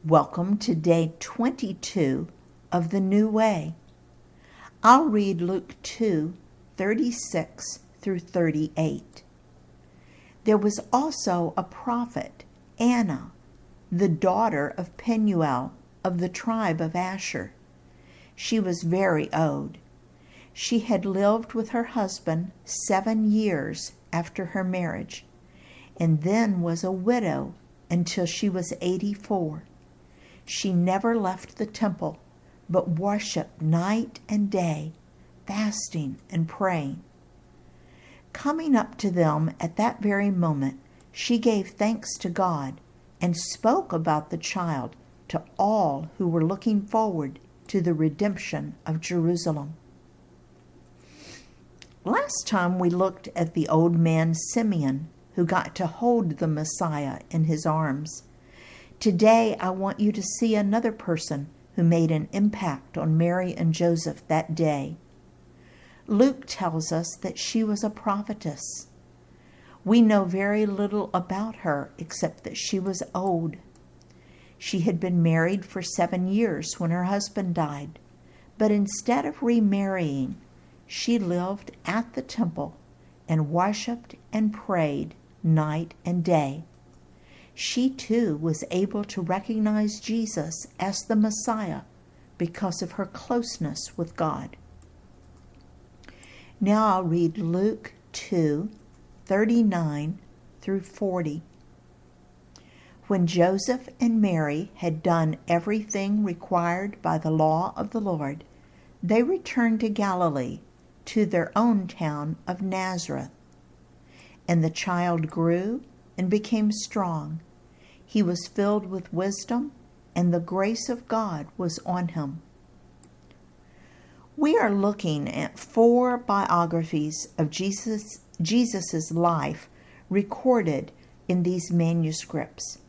Welcome to day 22 of the New Way. I'll read Luke 2:36 through 38. There was also a prophet, Anna, the daughter of Penuel of the tribe of Asher. She was very old. She had lived with her husband 7 years after her marriage, and then was a widow until she was 84. She never left the temple, but worshiped night and day, fasting and praying. Coming up to them at that very moment, she gave thanks to God and spoke about the child to all who were looking forward to the redemption of Jerusalem. Last time we looked at the old man Simeon, who got to hold the Messiah in his arms. Today, I want you to see another person who made an impact on Mary and Joseph that day. Luke tells us that she was a prophetess. We know very little about her except that she was old. She had been married for 7 years when her husband died, but instead of remarrying, she lived at the temple and worshiped and prayed night and day. She too was able to recognize Jesus as the Messiah because of her closeness with God. Now I'll read Luke 2:39 through 40. When Joseph and Mary had done everything required by the law of the Lord, they returned to Galilee, to their own town of Nazareth. And the child grew and became strong. He was filled with wisdom, and the grace of God was on him. We are looking at 4 biographies of Jesus's life recorded in these manuscripts.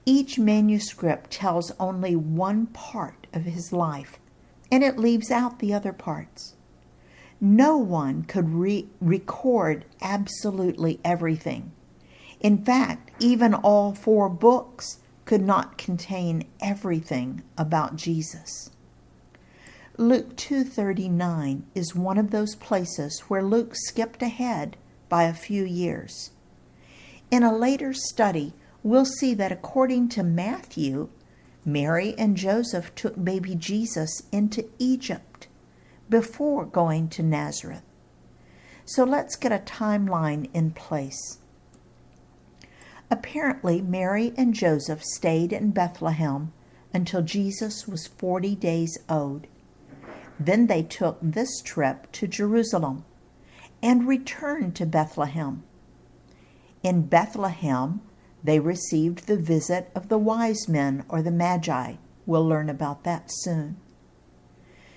Each manuscript tells only one part of his life, and it leaves out the other parts. No one could record absolutely everything. In fact, even all 4 books could not contain everything about Jesus. Luke 2:39 is one of those places where Luke skipped ahead by a few years. In a later study, we'll see that according to Matthew, Mary and Joseph took baby Jesus into Egypt before going to Nazareth. So let's get a timeline in place. Apparently, Mary and Joseph stayed in Bethlehem until Jesus was 40 days old. Then they took this trip to Jerusalem and returned to Bethlehem. In Bethlehem, they received the visit of the wise men or the Magi. We'll learn about that soon.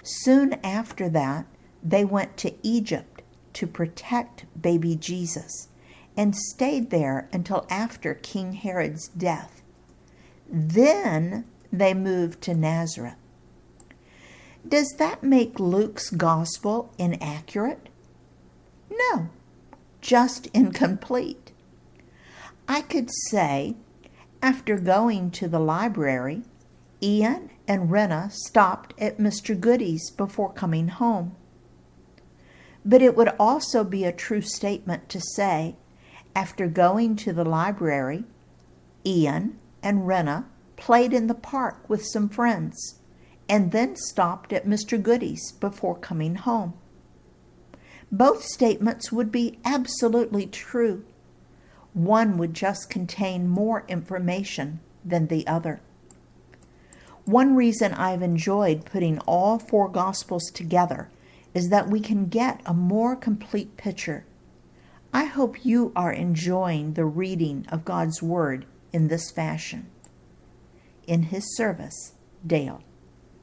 Soon after that, they went to Egypt to protect baby Jesus and stayed there until after King Herod's death. Then they moved to Nazareth. Does that make Luke's gospel inaccurate? No, just incomplete. I could say, after going to the library, Ian and Rena stopped at Mr. Goody's before coming home. But it would also be a true statement to say, after going to the library, Ian and Rena played in the park with some friends and then stopped at Mr. Goody's before coming home. Both statements would be absolutely true. One would just contain more information than the other. One reason I've enjoyed putting all 4 Gospels together is that we can get a more complete picture. I hope you are enjoying the reading of God's Word in this fashion. In His service, Dale.